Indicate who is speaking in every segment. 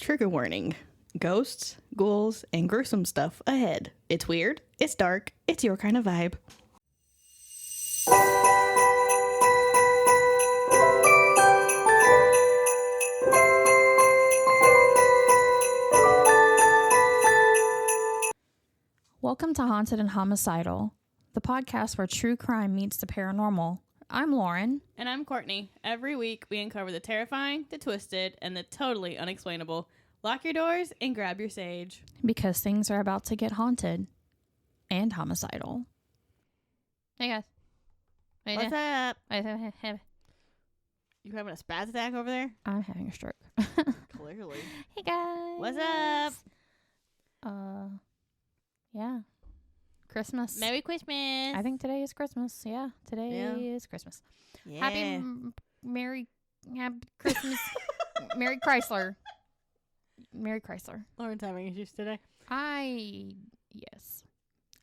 Speaker 1: Trigger warning. Ghosts, ghouls, and gruesome stuff ahead. It's weird, it's dark, it's your kind of vibe.
Speaker 2: Welcome to Haunted and Homicidal, the podcast where true crime meets the paranormal. I'm Lauren.
Speaker 1: And I'm Courtney. Every week we uncover the terrifying, the twisted, and the totally unexplainable. Lock your doors and grab your sage.
Speaker 2: Because things are about to get haunted and homicidal. Hey guys.
Speaker 1: What's up?
Speaker 2: I'm
Speaker 1: You having a spaz attack over there?
Speaker 2: having a stroke.
Speaker 1: Clearly.
Speaker 2: Hey guys.
Speaker 1: What's up?
Speaker 2: Yeah. Christmas.
Speaker 1: Merry Christmas.
Speaker 2: I think today is Christmas. Yeah, today is Christmas.
Speaker 1: Yeah.
Speaker 2: Happy Christmas. Merry Chrysler. Merry Chrysler.
Speaker 1: Lauren's having issues today.
Speaker 2: Yes.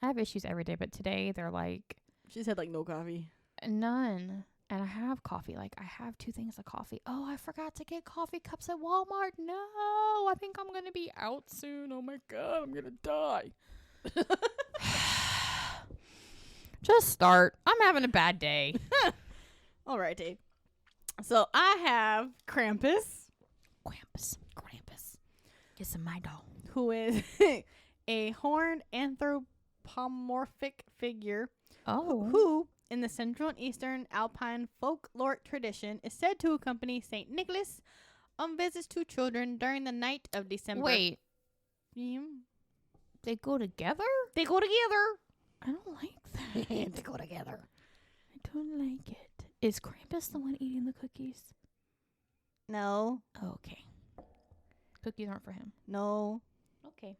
Speaker 2: I have issues every day, but today they're like
Speaker 1: She's had like no coffee.
Speaker 2: none. And I have coffee. Like I have 2 things of coffee. Oh, I forgot to get coffee cups at Walmart. No, I think I'm going to be out soon. Oh my God, I'm going to die. Just start. I'm having a bad day.
Speaker 1: All right, Dave. So I have Krampus,
Speaker 2: Krampus. Get some my doll.
Speaker 1: who is a horned anthropomorphic figure
Speaker 2: Oh.
Speaker 1: who, in the Central and Eastern Alpine folklore tradition, is said to accompany Saint Nicholas on visits to children during the night of December.
Speaker 2: Wait,
Speaker 1: Yeah.
Speaker 2: they go together?
Speaker 1: They go together.
Speaker 2: I don't like that.
Speaker 1: They go together.
Speaker 2: I don't like it. Is Krampus the one eating the cookies?
Speaker 1: No.
Speaker 2: Oh, okay. Cookies aren't for him.
Speaker 1: No.
Speaker 2: Okay.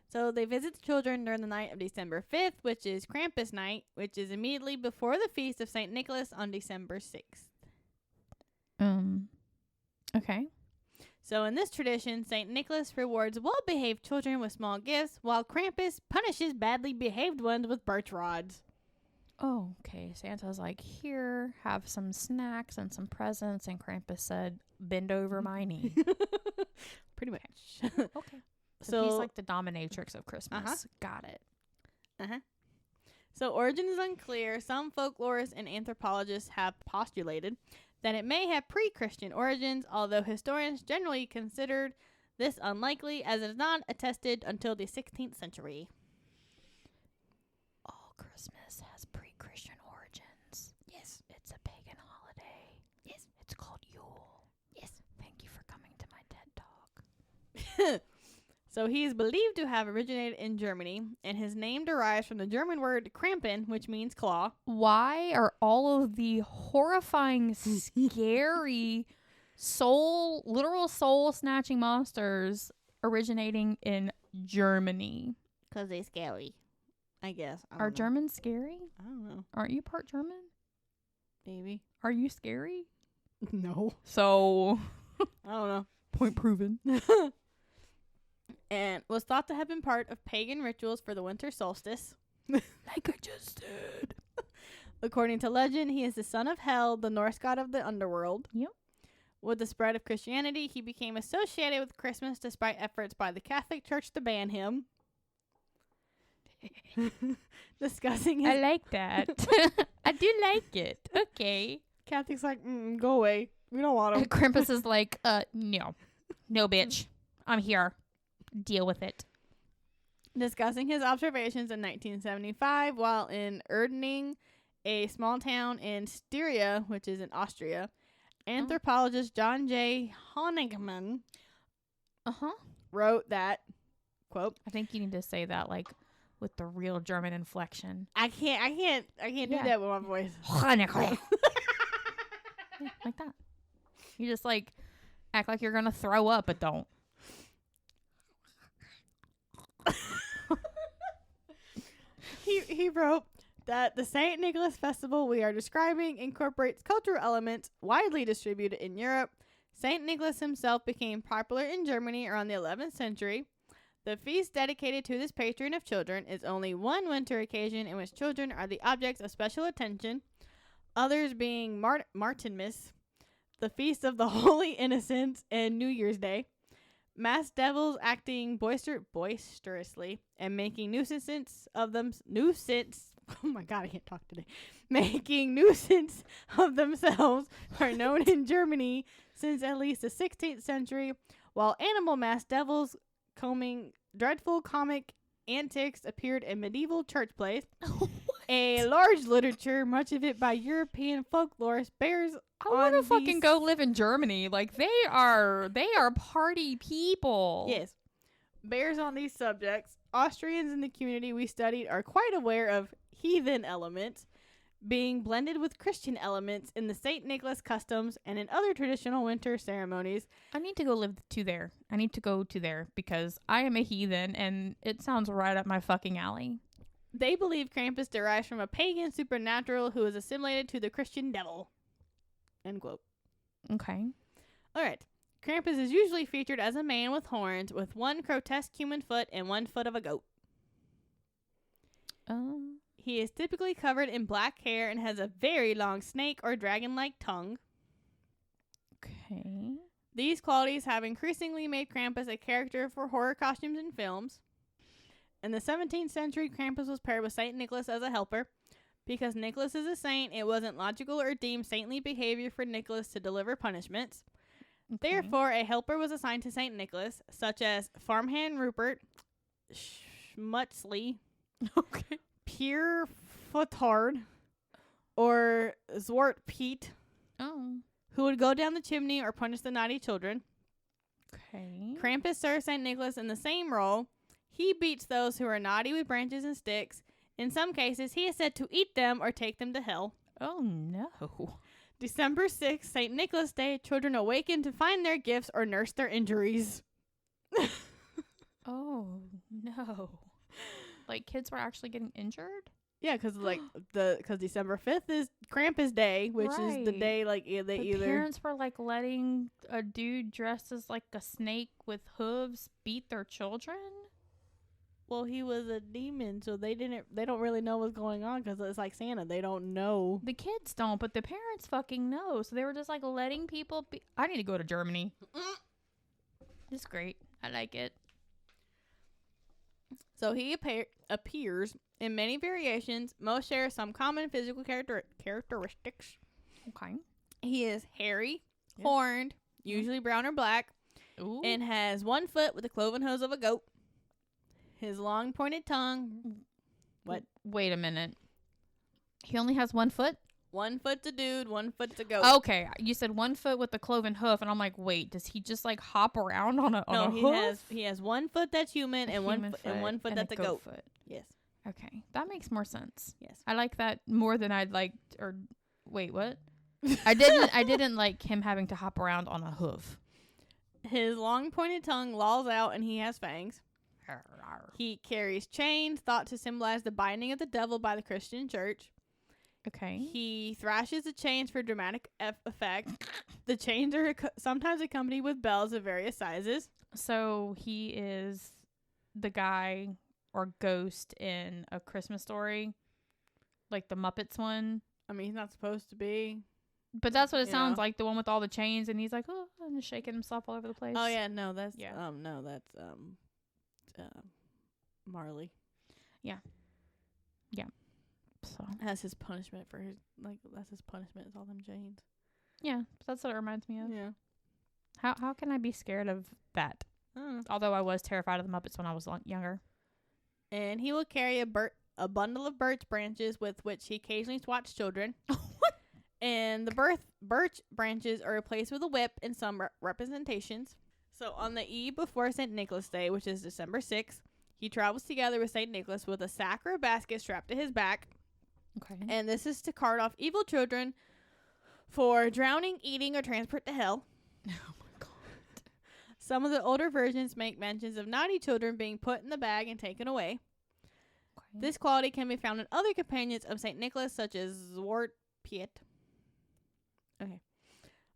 Speaker 1: So they visit the children during the night of December 5th, which is Krampus night, which is immediately before the feast of St. Nicholas on December 6th.
Speaker 2: Okay.
Speaker 1: So in this tradition, St. Nicholas rewards well-behaved children with small gifts, while Krampus punishes badly behaved ones with birch rods.
Speaker 2: Oh, okay. Santa's like, here, have some snacks and some presents. And Krampus said, bend over my knee.
Speaker 1: Pretty much.
Speaker 2: Okay. So
Speaker 1: So
Speaker 2: he's like the dominatrix of Christmas.
Speaker 1: Uh-huh.
Speaker 2: Got it.
Speaker 1: So origin is unclear. Some folklorists and anthropologists have postulated that it may have pre-Christian origins, although historians generally considered this unlikely as it is not attested until the 16th century.
Speaker 2: All Christmas has pre-Christian origins.
Speaker 1: Yes.
Speaker 2: It's a pagan holiday.
Speaker 1: Yes.
Speaker 2: It's called Yule.
Speaker 1: Yes.
Speaker 2: Thank you for coming to my TED Talk.
Speaker 1: So he is believed to have originated in Germany, and his name derives from the German word Krampen, which means claw.
Speaker 2: Why are all of the horrifying, scary, literal soul-snatching monsters originating in Germany?
Speaker 1: 'Cause they scary, I guess. I
Speaker 2: Are
Speaker 1: don't know.
Speaker 2: Germans scary?
Speaker 1: I don't know.
Speaker 2: Aren't you part German?
Speaker 1: Maybe.
Speaker 2: Are you scary?
Speaker 1: No.
Speaker 2: So,
Speaker 1: I don't know.
Speaker 2: point proven.
Speaker 1: And was thought to have been part of pagan rituals for the winter solstice.
Speaker 2: Like I just did.
Speaker 1: According to legend, he is the son of Hel, the Norse god of the underworld.
Speaker 2: Yep.
Speaker 1: With the spread of Christianity, he became associated with Christmas despite efforts by the Catholic Church to ban him. Discussing his...
Speaker 2: I like that. I do like it. Okay.
Speaker 1: Catholics like, go away. We don't want him.
Speaker 2: Krampus is like, no. No, bitch. I'm here. Deal with it.
Speaker 1: Discussing his observations in 1975 while in Erdning, a small town in Styria, which is in Austria. Anthropologist John J. Honigman wrote that, quote,
Speaker 2: I think you need to say that like with the real German inflection.
Speaker 1: I can't do
Speaker 2: Yeah.
Speaker 1: that with my voice.
Speaker 2: Yeah, like that. You just like act like you're gonna throw up, but don't.
Speaker 1: He wrote that the St. Nicholas festival we are describing incorporates cultural elements widely distributed in Europe. St. Nicholas himself became popular in Germany around the 11th century. The feast dedicated to this patron of children is only one winter occasion in which children are the objects of special attention, others being Martinmas, the Feast of the Holy Innocents, and New Year's Day. Masked devils acting boisterously and making nuisance of them. Oh my god, I can't talk today. Making nuisance of themselves are known in Germany since at least the 16th century, while animal masked devils combing dreadful comic antics appeared in medieval church plays. A large literature, much of it by European folklore, bears
Speaker 2: I want to
Speaker 1: on
Speaker 2: fucking
Speaker 1: these-
Speaker 2: go live in Germany. Like they are party people.
Speaker 1: Yes. Bears on these subjects. Austrians in the community we studied are quite aware of heathen elements being blended with Christian elements in the St. Nicholas customs and in other traditional winter ceremonies.
Speaker 2: I need to go live there. I need to go to there because I am a heathen and it sounds right up my fucking alley.
Speaker 1: They believe Krampus derives from a pagan supernatural who is assimilated to the Christian devil. End quote.
Speaker 2: Okay.
Speaker 1: All right. Krampus is usually featured as a man with horns, with one grotesque human foot and 1 foot of a goat. He is typically covered in black hair and has a very long snake or dragon-like tongue.
Speaker 2: Okay.
Speaker 1: These qualities have increasingly made Krampus a character for horror costumes and films. In the 17th century, Krampus was paired with St. Nicholas as a helper. Because Nicholas is a saint, it wasn't logical or deemed saintly behavior for Nicholas to deliver punishments.
Speaker 2: Okay.
Speaker 1: Therefore, a helper was assigned to St. Nicholas, such as farmhand Rupert, Schmutzli,
Speaker 2: Okay.
Speaker 1: Pierre Foutard, or Zwart Piet,
Speaker 2: Oh.
Speaker 1: who would go down the chimney or punish the naughty children.
Speaker 2: Okay.
Speaker 1: Krampus serves St. Nicholas in the same role. He beats those who are naughty with branches and sticks. In some cases, he is said to eat them or take them to hell.
Speaker 2: Oh no.
Speaker 1: December 6th, St. Nicholas Day, children awaken to find their gifts or nurse their injuries.
Speaker 2: Oh no. Like kids were actually getting injured?
Speaker 1: Yeah, because December 5th is Krampus Day, which is the
Speaker 2: Right.
Speaker 1: day they
Speaker 2: The
Speaker 1: either.
Speaker 2: parents were like letting a dude dressed as like a snake with hooves beat their children?
Speaker 1: Well, he was a demon, so they don't really know what's going on because it's like Santa. They don't know.
Speaker 2: The kids don't, but the parents fucking know. So they were just like letting people be. I need to go to Germany. It's great. I like it.
Speaker 1: So he appears in many variations. Most share some common physical characteristics.
Speaker 2: Okay.
Speaker 1: He is hairy,
Speaker 2: Yeah.
Speaker 1: horned, usually brown or black,
Speaker 2: Ooh.
Speaker 1: and has 1 foot with the cloven hooves of a goat. His long pointed tongue. What?
Speaker 2: Wait a minute. He only has 1 foot?
Speaker 1: 1 foot's a dude, 1 foot's a goat.
Speaker 2: Okay. You said 1 foot with the cloven hoof, and I'm like, wait, does he just like hop around on a
Speaker 1: No,
Speaker 2: hoof?
Speaker 1: he has 1 foot that's human and
Speaker 2: Human
Speaker 1: one foot
Speaker 2: and
Speaker 1: that's a goat.
Speaker 2: foot.
Speaker 1: Yes.
Speaker 2: Okay. That makes more sense.
Speaker 1: Yes.
Speaker 2: I like that more than I'd like or wait, what? I didn't like him having to hop around on a hoof.
Speaker 1: His long pointed tongue lolls out and he has fangs. He carries chains thought to symbolize the binding of the devil by the Christian church.
Speaker 2: Okay.
Speaker 1: He thrashes the chains for dramatic effect. The chains are sometimes accompanied with bells of various sizes.
Speaker 2: So he is the guy or ghost in A Christmas Story, like the Muppets one.
Speaker 1: I mean, he's not supposed to be.
Speaker 2: But that's what it
Speaker 1: Yeah.
Speaker 2: sounds like, the one with all the chains, and he's like, oh, and just shaking himself all over the place.
Speaker 1: Oh yeah, no, that's
Speaker 2: Yeah.
Speaker 1: Marley.
Speaker 2: So
Speaker 1: That's his punishment for his that's his punishment is all them chains.
Speaker 2: yeah, that's what it reminds me of.
Speaker 1: Yeah.
Speaker 2: How can I be scared of that? Although I was terrified of the Muppets when I was younger.
Speaker 1: And he will carry a bundle of birch branches with which he occasionally swats children.
Speaker 2: What?
Speaker 1: And the birch branches are replaced with a whip in some representations. So on the eve before St. Nicholas Day, which is December 6th, he travels together with St. Nicholas with a sack or a basket strapped to his back.
Speaker 2: Okay.
Speaker 1: And this is to cart off evil children for drowning, eating, or transport to hell.
Speaker 2: Oh my god.
Speaker 1: Some of the older versions make mentions of naughty children being put in the bag and taken away.
Speaker 2: Okay.
Speaker 1: This quality can be found in other companions of St. Nicholas, such as Zwart Piet. Okay.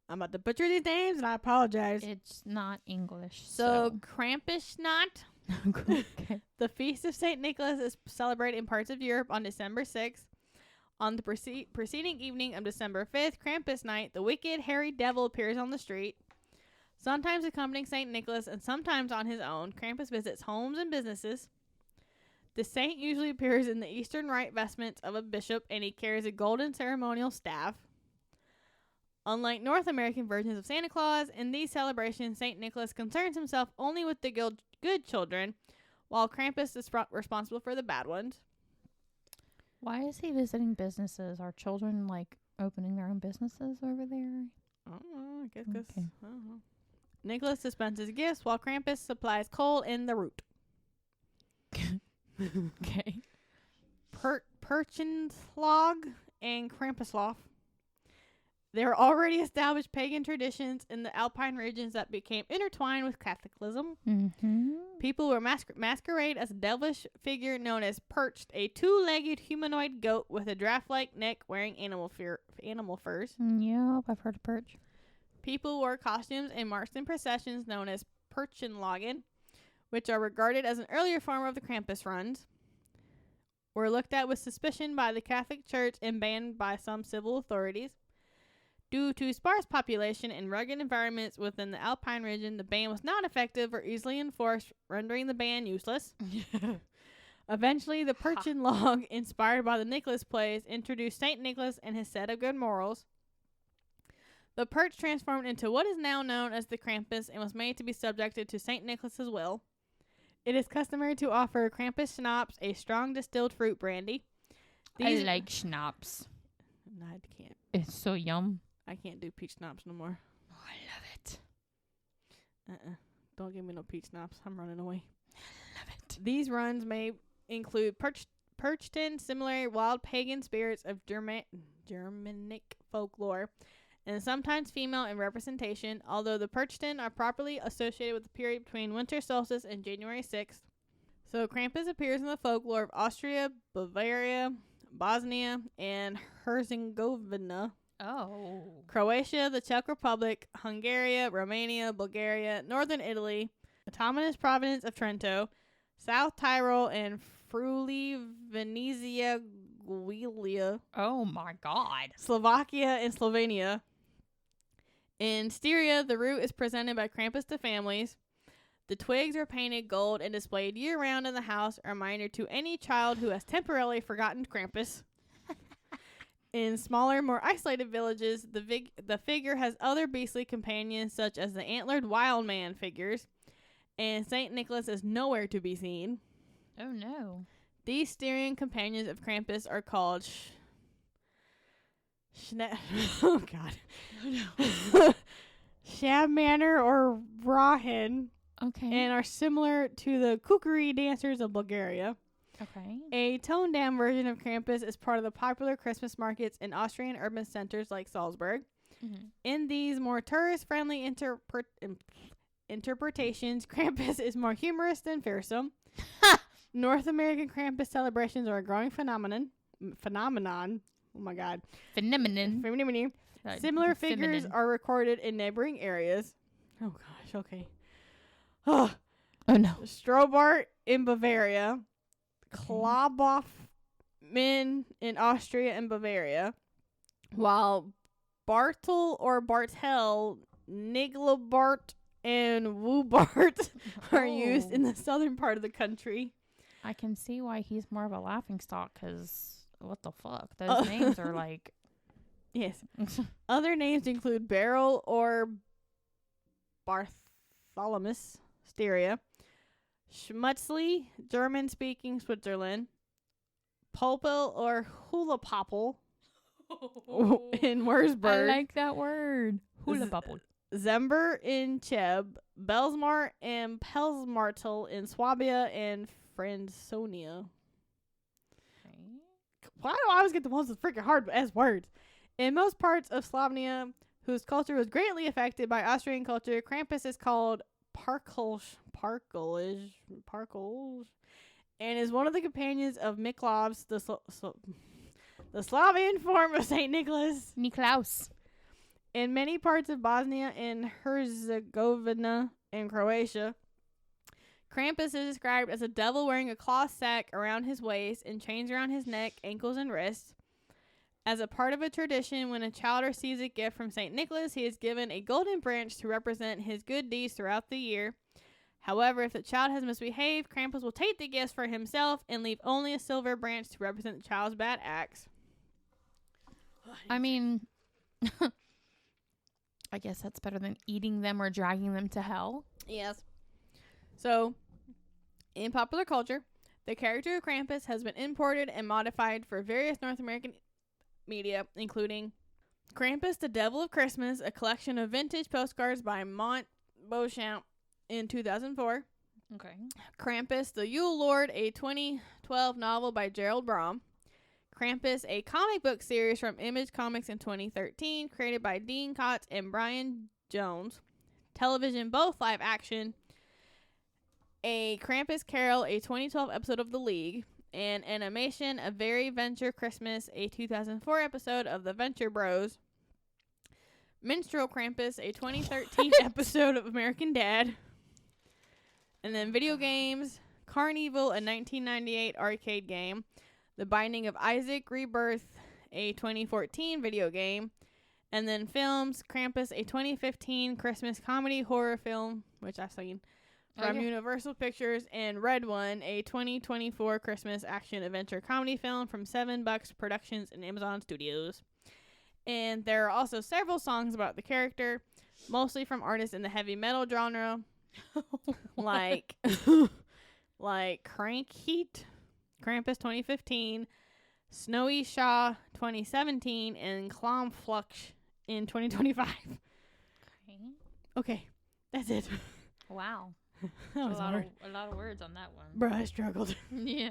Speaker 1: I'm about to butcher these names, and I apologize.
Speaker 2: It's not English.
Speaker 1: So, Krampusnacht,
Speaker 2: Okay.
Speaker 1: the feast of St. Nicholas, is celebrated in parts of Europe on December 6th. On the preceding evening of December 5th, Krampus night, the wicked, hairy devil appears on the street. Sometimes accompanying St. Nicholas and sometimes on his own, Krampus visits homes and businesses. The saint usually appears in the Eastern Rite vestments of a bishop, and he carries a golden ceremonial staff. Unlike North American versions of Santa Claus, in these celebrations, St. Nicholas concerns himself only with the good children, while Krampus is responsible for the bad ones.
Speaker 2: Why is he visiting businesses? Are children, like, opening their own businesses over there?
Speaker 1: I don't know. I guess 'cause
Speaker 2: Okay.
Speaker 1: I don't know. Nicholas dispenses gifts, while Krampus supplies coal and the root.
Speaker 2: Okay.
Speaker 1: Perchenslog and Krampuslauf. There are already established pagan traditions in the Alpine regions that became intertwined with Catholicism.
Speaker 2: Mm-hmm.
Speaker 1: People were masquerade as a devilish figure known as Perched, a two-legged humanoid goat with a giraffe-like neck wearing animal furs.
Speaker 2: Yep, I've heard of perch.
Speaker 1: People wore costumes and marched in processions known as Perchenlagen, which are regarded as an earlier form of the Krampus runs, were looked at with suspicion by the Catholic Church and banned by some civil authorities. Due to sparse population and rugged environments within the Alpine region, the ban was not effective or easily enforced, rendering the ban useless. Eventually, the Perchenlog, inspired by the Nicholas plays, introduced St. Nicholas and his set of good morals. The perch transformed into what is now known as the Krampus and was made to be subjected to St. Nicholas's will. It is customary to offer Krampus schnapps, a strong distilled fruit brandy.
Speaker 2: I like schnapps.
Speaker 1: No, I can't.
Speaker 2: It's so yum.
Speaker 1: I can't do peach schnapps no more.
Speaker 2: Oh, I love it.
Speaker 1: Don't give me no peach schnapps. I'm running away.
Speaker 2: I love it.
Speaker 1: These runs may include Perchten, similar wild pagan spirits of Germanic folklore, and sometimes female in representation, although the Perchten are properly associated with the period between winter solstice and January 6th. So Krampus appears in the folklore of Austria, Bavaria, Bosnia, and Herzegovina,
Speaker 2: Oh.
Speaker 1: Croatia, the Czech Republic, Hungary, Romania, Bulgaria, Northern Italy, autonomous province of Trento, South Tyrol, and Friuli, Venezia, Giulia,
Speaker 2: Oh my God.
Speaker 1: Slovakia, and Slovenia. In Styria, the root is presented by Krampus to families. The twigs are painted gold and displayed year-round in the house, a reminder to any child who has temporarily forgotten Krampus. In smaller, more isolated villages, the figure has other beastly companions, such as the antlered wild man figures, and St. Nicholas is nowhere to be seen.
Speaker 2: Oh no.
Speaker 1: These Styrian companions of Krampus are called oh God.
Speaker 2: Oh no.
Speaker 1: Shabmanner or Rahin,
Speaker 2: Okay.
Speaker 1: and are similar to the kukri dancers of Bulgaria.
Speaker 2: Okay.
Speaker 1: A toned-down version of Krampus is part of the popular Christmas markets in Austrian urban centers like Salzburg.
Speaker 2: Mm-hmm.
Speaker 1: In these more tourist-friendly interpretations, Krampus is more humorous than fearsome. North American Krampus celebrations are a growing phenomenon. Oh my God.
Speaker 2: Phenomenon.
Speaker 1: Similar figures are recorded in neighboring areas. Oh gosh, okay. Oh
Speaker 2: no.
Speaker 1: Strobart in Bavaria. Klabofmen in Austria and Bavaria. While Bartel or Bartel, Niglabart, and Woobart are used in the southern part of the country.
Speaker 2: I can see why he's more of a laughingstock, because what the fuck? Those names are like...
Speaker 1: Yes. Other names include Beryl or Bartholomew, Styria. Schmutzli, German-speaking Switzerland. Popel or Hula-Popel in Wurzburg.
Speaker 2: I like that word. Hula-Popel.
Speaker 1: Zember in Cheb. Belsmart and Pelsmartel in Swabia and Franconia.
Speaker 2: Okay.
Speaker 1: Why do I always get the ones with freaking hard as words? In most parts of Slavnia, whose culture was greatly affected by Austrian culture, Krampus is called Parkolish, and is one of the companions of Miklavs, the Slavian form of St. Nicholas.
Speaker 2: Niklaus.
Speaker 1: In many parts of Bosnia and Herzegovina and Croatia, Krampus is described as a devil wearing a cloth sack around his waist and chains around his neck, ankles, and wrists. As a part of a tradition, when a child receives a gift from St. Nicholas, he is given a golden branch to represent his good deeds throughout the year. However, if the child has misbehaved, Krampus will take the gifts for himself and leave only a silver branch to represent the child's bad acts.
Speaker 2: I mean, I guess that's better than eating them or dragging them to hell.
Speaker 1: Yes. So, in popular culture, the character of Krampus has been imported and modified for various North American media, including Krampus, the Devil of Christmas, a collection of vintage postcards by Mont Beauchamp in 2004.
Speaker 2: Okay.
Speaker 1: Krampus, the Yule Lord, a 2012 novel by Gerald Brom. Krampus, a comic book series from Image Comics in 2013, created by Dean Kotz and Brian Jones. Television, both live action. A Krampus Carol, a 2012 episode of The League. And animation, A Very Venture Christmas, a 2004 episode of The Venture Bros. Minstrel Krampus, a 2013 episode of American Dad. And then video games, Carnival, a 1998 arcade game. The Binding of Isaac, Rebirth, a 2014 video game. And then films, Krampus, a 2015 Christmas comedy horror film, which I've seen, from Universal Pictures, and Red One, a 2024 Christmas action adventure comedy film from $7 Productions and Amazon Studios. And there are also several songs about the character, mostly from artists in the heavy metal genre, like Crank Heat, Krampus 2015, Snowy Shaw 2017, and Clomflux in 2025. Okay, that's it.
Speaker 2: Wow.
Speaker 1: That was hard.
Speaker 2: A lot of words on that one.
Speaker 1: Bruh, I struggled.
Speaker 2: Yeah.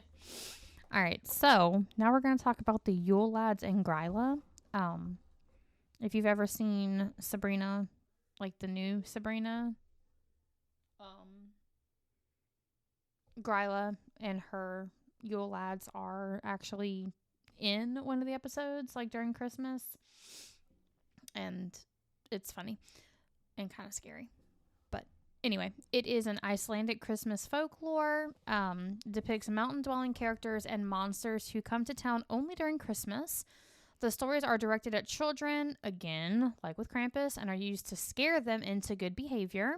Speaker 2: All right, so now we're going to talk about the Yule Lads and Grýla. If you've ever seen Sabrina, like the new Sabrina, Grýla and her Yule Lads are actually in one of the episodes, like during Christmas. And it's funny and kind of scary. But anyway, it is an Icelandic Christmas folklore, depicts mountain-dwelling characters and monsters who come to town only during Christmas. The stories are directed at children, again, like with Krampus, and are used to scare them into good behavior.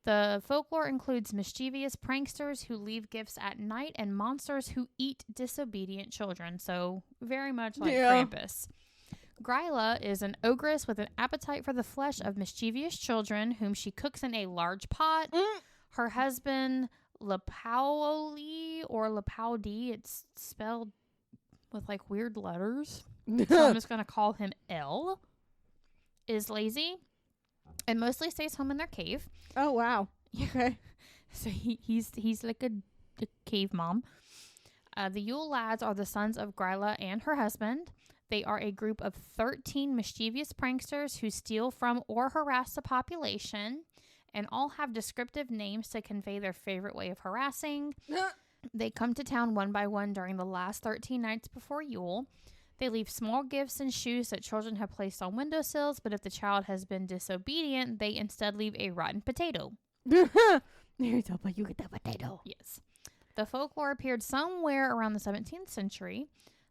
Speaker 2: The folklore includes mischievous pranksters who leave gifts at night and monsters who eat disobedient children. So very much like Krampus. Grýla is an ogress with an appetite for the flesh of mischievous children whom she cooks in a large pot. Her husband, Lapaoli or Lapaudi, it's spelled with like weird letters. So I'm just going to call him L, is lazy and mostly stays home in their cave.
Speaker 1: Oh, wow. Okay.
Speaker 2: So he's like a cave mom. The Yule Lads are the sons of Grýla and her husband. They are a group of 13 mischievous pranksters who steal from or harass the population, and all have descriptive names to convey their favorite way of harassing. They come to town one by one during the last 13 nights before Yule. They leave small gifts and shoes that children have placed on windowsills, but if the child has been disobedient, they instead leave a rotten potato.
Speaker 1: Here's hope you get that potato.
Speaker 2: Yes. The folklore appeared somewhere around the 17th century.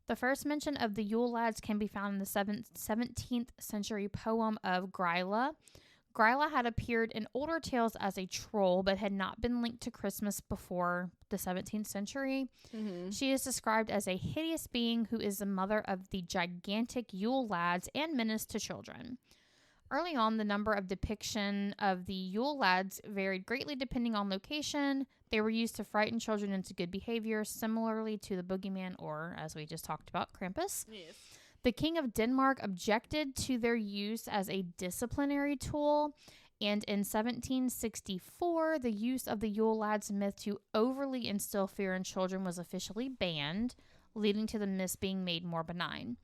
Speaker 2: The first mention of the Yule Lads can be found in the 17th century poem of Grýla. Grýla had appeared in older tales as a troll, but had not been linked to Christmas before the 17th century. Mm-hmm. She is described as a hideous being who is the mother of the gigantic Yule Lads and menace to children. Early on, the number of depiction of the Yule Lads varied greatly depending on location. They were used to frighten children into good behavior, similarly to the boogeyman or, as we just talked about, Krampus.
Speaker 1: Yes.
Speaker 2: The King of Denmark objected to their use as a disciplinary tool, and in 1764, the use of the Yule Lads myth to overly instill fear in children was officially banned, leading to the myths being made more benign.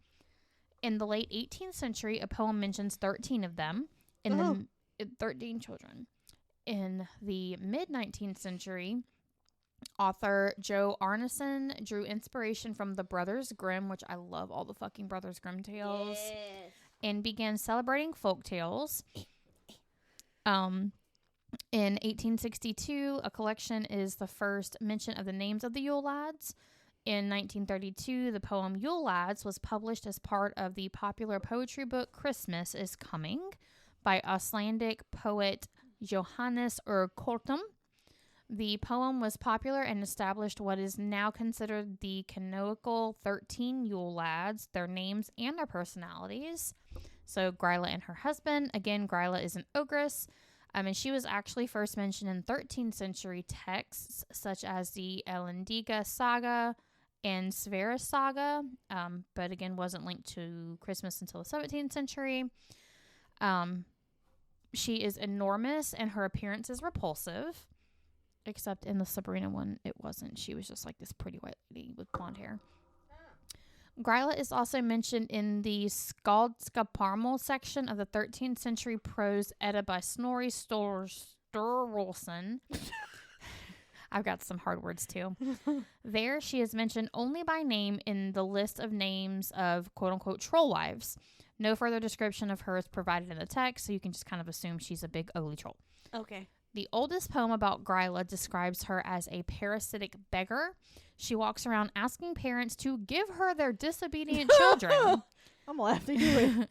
Speaker 2: In the late 18th century, a poem mentions 13 of them, 13 children. In the mid-19th century, author Joe Arneson drew inspiration from the Brothers Grimm, which I love all the fucking Brothers Grimm tales, and began celebrating folk tales. In 1862, a collection is the first mention of the names of the Yule Lads. In 1932, the poem Yule Lads was published as part of the popular poetry book Christmas is Coming by Icelandic poet Johannes Ur Koltum. The poem was popular and established what is now considered the canonical 13 Yule Lads, their names and their personalities. So Grýla and her husband. Again, Grýla is an ogress. And she was actually first mentioned in 13th century texts, such as the Elendinga Saga and Sverris Saga, but again, wasn't linked to Christmas until the 17th century. She is enormous, and her appearance is repulsive. Except in the Sabrina one, it wasn't. She was just like this pretty white lady with blonde hair. Grýla is also mentioned in the Skaldskaparmal section of the 13th century prose Edda by Snorri Sturluson. I've got some hard words too. There, she is mentioned only by name in the list of names of quote-unquote troll wives. No further description of her is provided in the text, so you can just kind of assume she's a big ugly troll.
Speaker 1: Okay.
Speaker 2: The oldest poem about Grýla describes her as a parasitic beggar. She walks around asking parents to give her their disobedient children.
Speaker 1: I'm laughing. Do it.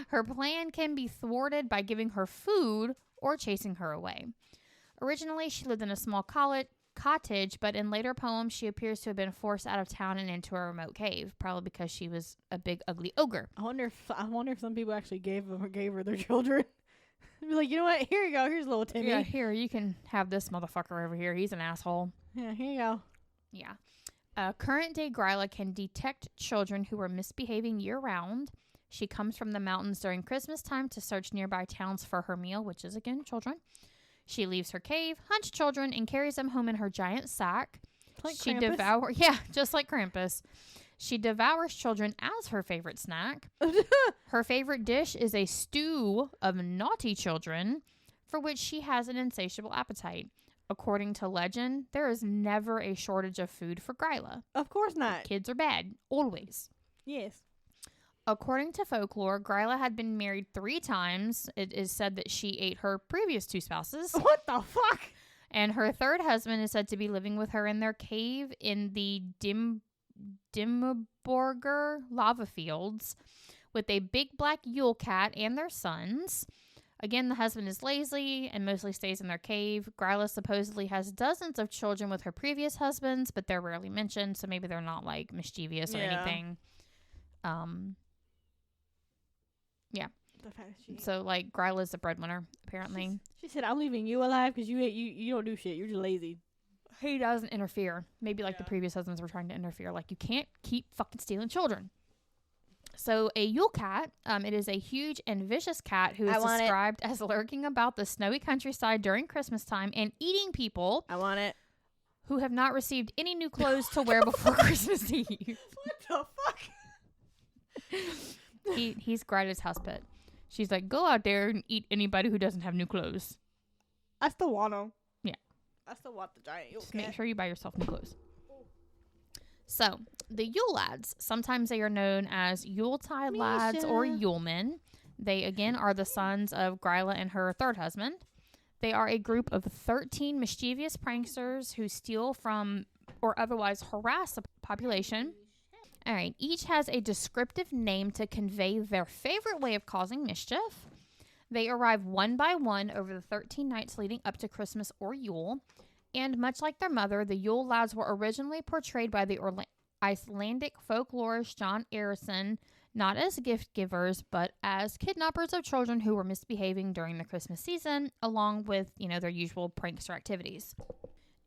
Speaker 2: Her plan can be thwarted by giving her food or chasing her away. Originally, she lived in a small cottage, but in later poems, she appears to have been forced out of town and into a remote cave, probably because she was a big, ugly ogre.
Speaker 1: I wonder if some people actually gave her their children. Be like, you know what? Here you go. Here's little Timmy.
Speaker 2: Yeah, here, you can have this motherfucker over here. He's an asshole.
Speaker 1: Yeah, here you go.
Speaker 2: Yeah. Current day Grýla can detect children who are misbehaving year round. She comes from the mountains during Christmas time to search nearby towns for her meal, which is, again, children. She leaves her cave, hunts children, and carries them home in her giant sack.
Speaker 1: Like
Speaker 2: she
Speaker 1: Krampus?
Speaker 2: Yeah, just like Krampus. She devours children as her favorite snack. Her favorite dish is a stew of naughty children, for which she has an insatiable appetite. According to legend, there is never a shortage of food for Grýla.
Speaker 1: Of course not.
Speaker 2: Kids are bad, always.
Speaker 1: Yes.
Speaker 2: According to folklore, Grýla had been married 3 times. It is said that she ate her previous 2 spouses.
Speaker 1: What the fuck?
Speaker 2: And her 3rd husband is said to be living with her in their cave in the Dimmerborger lava fields with a big black Yule Cat and their sons. Again, the husband is lazy and mostly stays in their cave. Grýla supposedly has dozens of children with her previous husbands, but they're rarely mentioned, so maybe they're not like mischievous or anything. Yeah. So like Grýla's the breadwinner, apparently.
Speaker 1: She said, "I'm leaving you alive because you don't do shit. You're just lazy."
Speaker 2: He doesn't interfere. Maybe like the previous husbands were trying to interfere. Like, you can't keep fucking stealing children. So a Yule Cat, it is a huge and vicious cat who is described as lurking about the snowy countryside during Christmas time and eating people.
Speaker 1: I want it.
Speaker 2: Who have not received any new clothes to wear before Christmas Eve.
Speaker 1: What the fuck?
Speaker 2: He's Grýla's house pet. She's like, go out there and eat anybody who doesn't have new clothes.
Speaker 1: I still want them.
Speaker 2: Yeah.
Speaker 1: I still want the giant Yule
Speaker 2: Just
Speaker 1: Cat.
Speaker 2: make sure you buy yourself new clothes. So, the Yule Lads, sometimes they are known as Yuletide Lads or Yulemen. They, again, are the sons of Grýla and her 3rd husband. They are a group of 13 mischievous pranksters who steal from or otherwise harass the population. All right, each has a descriptive name to convey their favorite way of causing mischief. They arrive one by one over the 13 nights leading up to Christmas or Yule. And much like their mother, the Yule Lads were originally portrayed by the Icelandic folklorist John Eirason not as gift givers, but as kidnappers of children who were misbehaving during the Christmas season, along with, their usual prankster activities.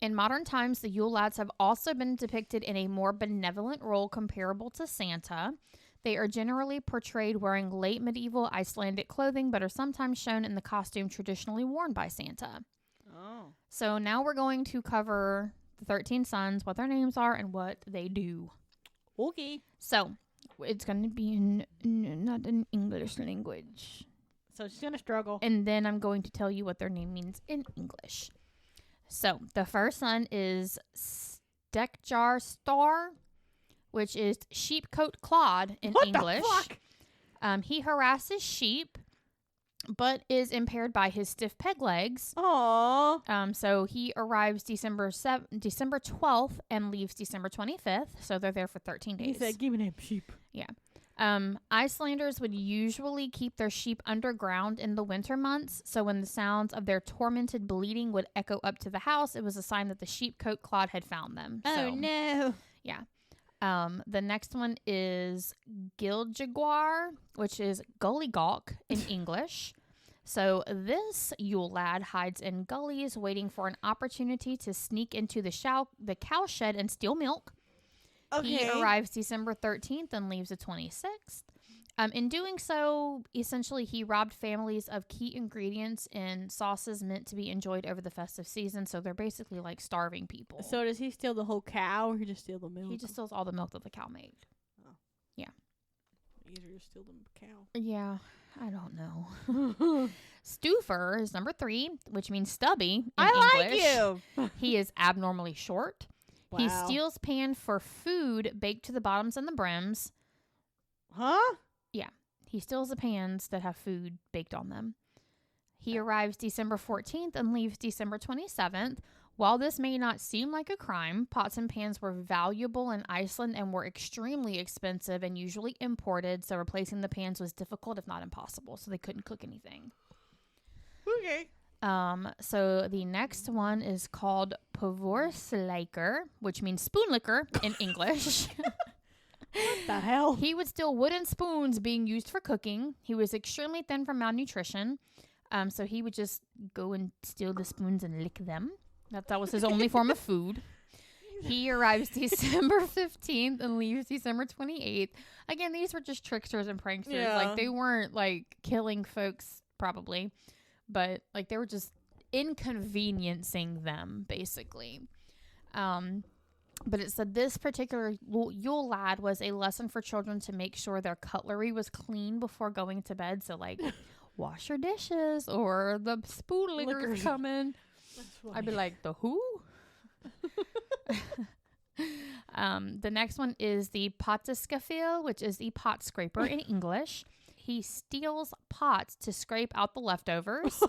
Speaker 2: In modern times, the Yule Lads have also been depicted in a more benevolent role comparable to Santa. They are generally portrayed wearing late medieval Icelandic clothing, but are sometimes shown in the costume traditionally worn by Santa.
Speaker 1: Oh.
Speaker 2: So now we're going to cover the 13 sons, what their names are, and what they do.
Speaker 1: Okay.
Speaker 2: So it's going to be not in English language.
Speaker 1: So she's going to struggle.
Speaker 2: And then I'm going to tell you what their name means in English. So the first son is Stekjar Star, which is sheepcoat clod in
Speaker 1: what
Speaker 2: English.
Speaker 1: The fuck?
Speaker 2: He harasses sheep. but is impaired by his stiff peg legs.
Speaker 1: Aww.
Speaker 2: So he arrives December 12th and leaves December 25th. So they're there for 13 days.
Speaker 1: He said, "Give me them sheep."
Speaker 2: Yeah. Icelanders would usually keep their sheep underground in the winter months. So when the sounds of their tormented bleating would echo up to the house, it was a sign that the sheep coat clod had found them.
Speaker 1: Oh, no.
Speaker 2: Yeah. The next one is Giljaguar, which is Gullygawk in English. So this Yule lad hides in gullies, waiting for an opportunity to sneak into the cow shed and steal milk.
Speaker 1: Okay.
Speaker 2: He arrives December 13th and leaves the 26th. In doing so, essentially, he robbed families of key ingredients in sauces meant to be enjoyed over the festive season. So they're basically like starving people.
Speaker 1: So does he steal the whole cow, or he just steal the milk?
Speaker 2: He just steals all the milk that the cow made.
Speaker 1: Oh.
Speaker 2: Yeah.
Speaker 1: Easier to steal the cow.
Speaker 2: Yeah, I don't know. Stuffer is number 3, which means stubby in English.
Speaker 1: You.
Speaker 2: He is abnormally short.
Speaker 1: Wow.
Speaker 2: He steals pan for food baked to the bottoms and the brims.
Speaker 1: Huh?
Speaker 2: He steals the pans that have food baked on them. He arrives December 14th and leaves December 27th. While this may not seem like a crime, pots and pans were valuable in Iceland and were extremely expensive and usually imported, so replacing the pans was difficult, if not impossible, so they couldn't cook anything.
Speaker 1: Okay.
Speaker 2: So the next one is called Pavorsliker, which means spoon licker in English.
Speaker 1: What the hell?
Speaker 2: He would steal wooden spoons being used for cooking. He was extremely thin from malnutrition. So he would just go and steal the spoons and lick them. That was his only form of food. He arrives December 15th and leaves December 28th. Again, these were just tricksters and pranksters.
Speaker 1: Yeah.
Speaker 2: Like, they weren't, like, killing folks, probably. But, like, they were just inconveniencing them, basically. But it said this particular Yule lad was a lesson for children to make sure their cutlery was clean before going to bed. So, like, wash your dishes or the spoon licker's coming. I'd be like, the who? The next one is the pottaskafil, which is the pot scraper in English. He steals pots to scrape out the leftovers.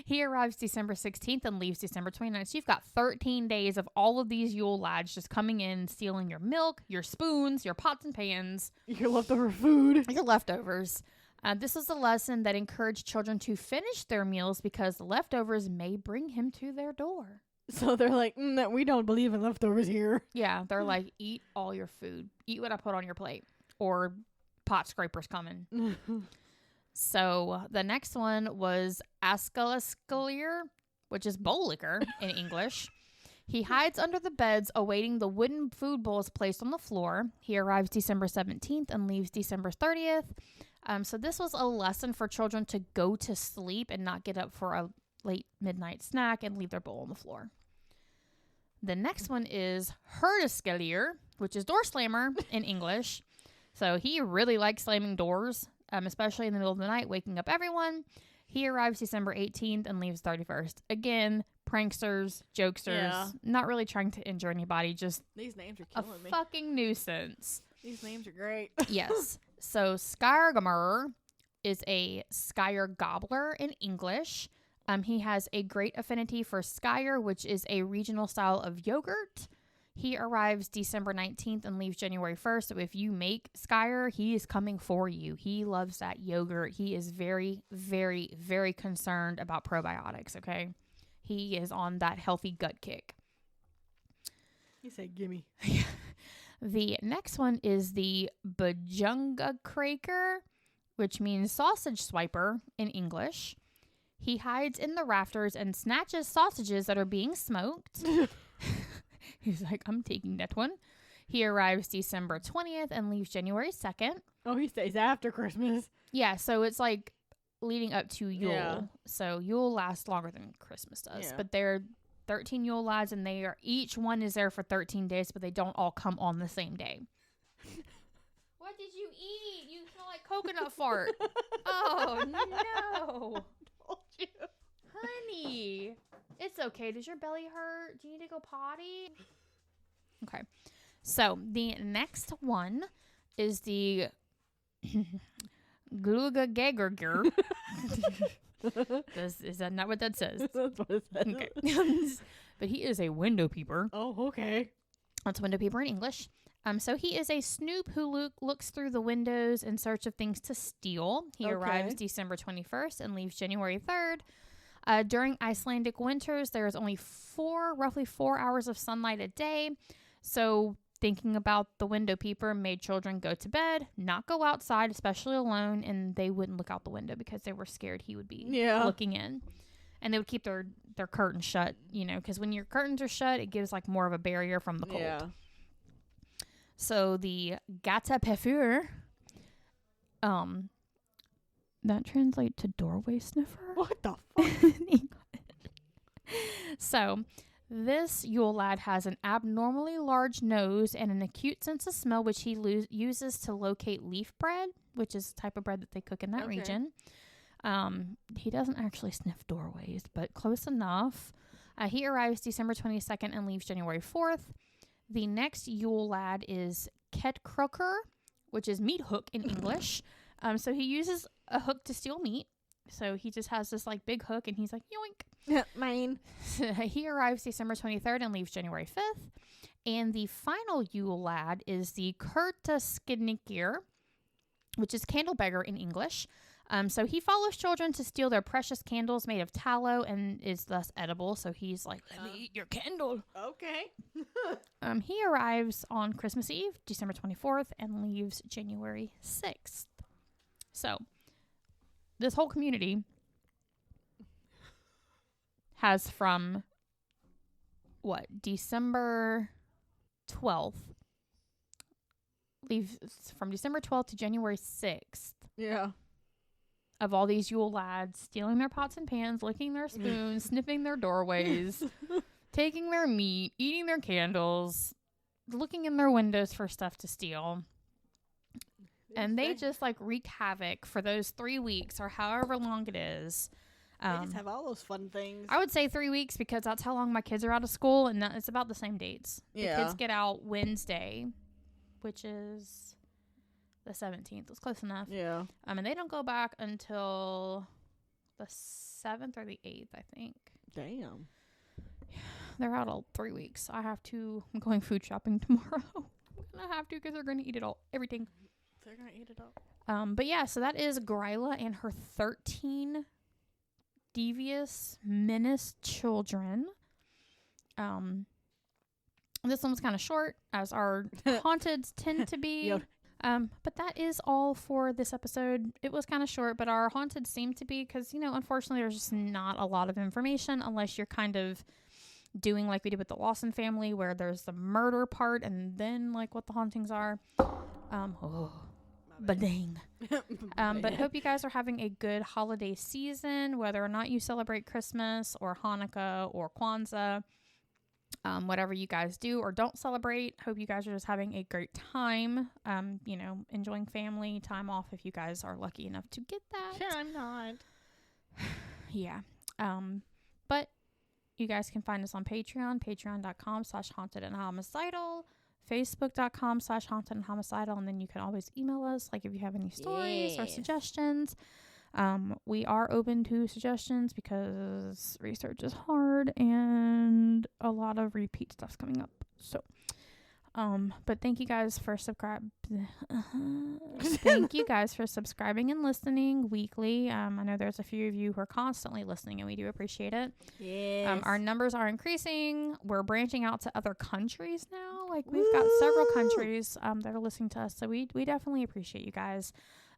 Speaker 2: He arrives December 16th and leaves December 29th. So you've got 13 days of all of these Yule lads just coming in, stealing your milk, your spoons, your pots and pans.
Speaker 1: Your leftover food.
Speaker 2: Your leftovers. This was a lesson that encouraged children to finish their meals because the leftovers may bring him to their door.
Speaker 1: So they're like, we don't believe in leftovers here.
Speaker 2: Yeah, they're like, eat all your food. Eat what I put on your plate. Or pot scraper's coming. So the next one was Askalaskalir, which is bowl licker in English. He hides under the beds awaiting the wooden food bowls placed on the floor. He arrives December 17th and leaves December 30th. So this was a lesson for children to go to sleep and not get up for a late midnight snack and leave their bowl on the floor. The next one is Hurdaskalir, which is door slammer in English. So he really likes slamming doors, especially in the middle of the night, waking up everyone. He arrives December 18th and leaves 31st. Again, pranksters, jokesters, not really trying to injure anybody, just
Speaker 1: these names are killing me.
Speaker 2: Fucking nuisance.
Speaker 1: These names are great.
Speaker 2: Yes. So Skyrgammer is a skyer gobbler in English. He has a great affinity for skyer, which is a regional style of yogurt. He arrives December 19th and leaves January 1st. So if you make skyer, he is coming for you. He loves that yogurt. He is very, very, very concerned about probiotics, okay? He is on that healthy gut kick.
Speaker 1: You say gimme.
Speaker 2: The next one is the Bajunga Craker, which means sausage swiper in English. He hides in the rafters and snatches sausages that are being smoked. He's like, I'm taking that one. He arrives December 20th and leaves January 2nd.
Speaker 1: Oh, he stays after Christmas.
Speaker 2: Yeah, so it's like leading up to Yule.
Speaker 1: Yeah.
Speaker 2: So Yule lasts longer than Christmas does.
Speaker 1: Yeah.
Speaker 2: But they're 13 Yule lads, and each one is there for 13 days, but they don't all come on the same day. What did you eat? You smell like coconut fart. Oh, no.
Speaker 1: Told you.
Speaker 2: Honey, it's okay. Does your belly hurt? Do you need to go potty? Okay. So the next one is the Glugagagurgur. Is that not what that says?
Speaker 1: That's what it says.
Speaker 2: Okay. But he is a window peeper.
Speaker 1: Oh, okay.
Speaker 2: That's window peeper in English. So he is a snoop who looks through the windows in search of things to steal. He arrives December 21st and leaves January 3rd. During Icelandic winters, there is only roughly 4 hours of sunlight a day. So thinking about the window peeper made children go to bed, not go outside, especially alone, and they wouldn't look out the window because they were scared he would be looking in. And they would keep their curtains shut, because when your curtains are shut, it gives like more of a barrier from the cold.
Speaker 1: Yeah.
Speaker 2: So the gata pefur, that translates to doorway sniffer.
Speaker 1: What the fuck?
Speaker 2: So this Yule lad has an abnormally large nose and an acute sense of smell, which he uses to locate leaf bread, which is the type of bread that they cook in that region. He doesn't actually sniff doorways, but close enough. He arrives December 22nd and leaves January 4th. The next Yule lad is Ketkrokur, which is meat hook in English. So he uses a hook to steal meat. So he just has this like big hook and he's like, yoink.
Speaker 1: Mine.
Speaker 2: He arrives December 23rd and leaves January 5th. And the final Yule lad is the Kurtasknikir, which is candle beggar in English. So he follows children to steal their precious candles made of tallow and is thus edible. So he's like, let me eat your candle.
Speaker 1: Okay.
Speaker 2: He arrives on Christmas Eve, December 24th, and leaves January 6th. So this whole community has from December 12th. Leaves from December 12th to January 6th.
Speaker 1: Yeah.
Speaker 2: Of all these Yule lads stealing their pots and pans, licking their spoons, sniffing their doorways, taking their meat, eating their candles, looking in their windows for stuff to steal. And they just like wreak havoc for those 3 weeks or however long it is.
Speaker 1: They just have all those fun things.
Speaker 2: I would say 3 weeks because that's how long my kids are out of school, and it's about the same dates.
Speaker 1: Yeah.
Speaker 2: The kids get out Wednesday, which is the 17th. It's close enough.
Speaker 1: Yeah.
Speaker 2: And they don't go back until the 7th or the 8th, I think.
Speaker 1: Damn.
Speaker 2: They're out all 3 weeks. I'm going food shopping tomorrow. I'm going to have to because they're going to eat it all. Everything.
Speaker 1: They're going to eat it all.
Speaker 2: But yeah, so that is Grýla and her 13 devious menace children. This one was kind of short, as our haunteds tend to be.
Speaker 1: Yep.
Speaker 2: But that is all for this episode. It was kind of short, but our haunteds seem to be because, unfortunately, there's just not a lot of information unless you're kind of doing like we did with the Lawson family, where there's the murder part and then like what the hauntings are. But dang. But hope you guys are having a good holiday season, whether or not you celebrate Christmas or Hanukkah or Kwanzaa. Whatever you guys do or don't celebrate, hope you guys are just having a great time, enjoying family time off if you guys are lucky enough to get that.
Speaker 1: Sure, I'm not.
Speaker 2: Yeah. But you guys can find us on Patreon, patreon.com/hauntedandhomicidal, facebook.com/hauntedandhomicidal, and then you can always email us, like if you have any stories or suggestions. We are open to suggestions because research is hard and a lot of repeat stuff's coming up. So, but thank you guys for Thank you guys for subscribing and listening weekly. I know there's a few of you who are constantly listening, and we do appreciate it.
Speaker 1: Yes.
Speaker 2: Our numbers are increasing. We're branching out to other countries now. Like we've got several countries that are listening to us, so we definitely appreciate you guys.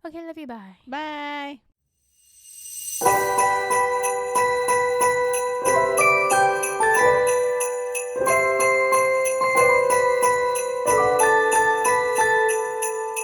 Speaker 2: Okay, love you. Bye.
Speaker 1: Bye.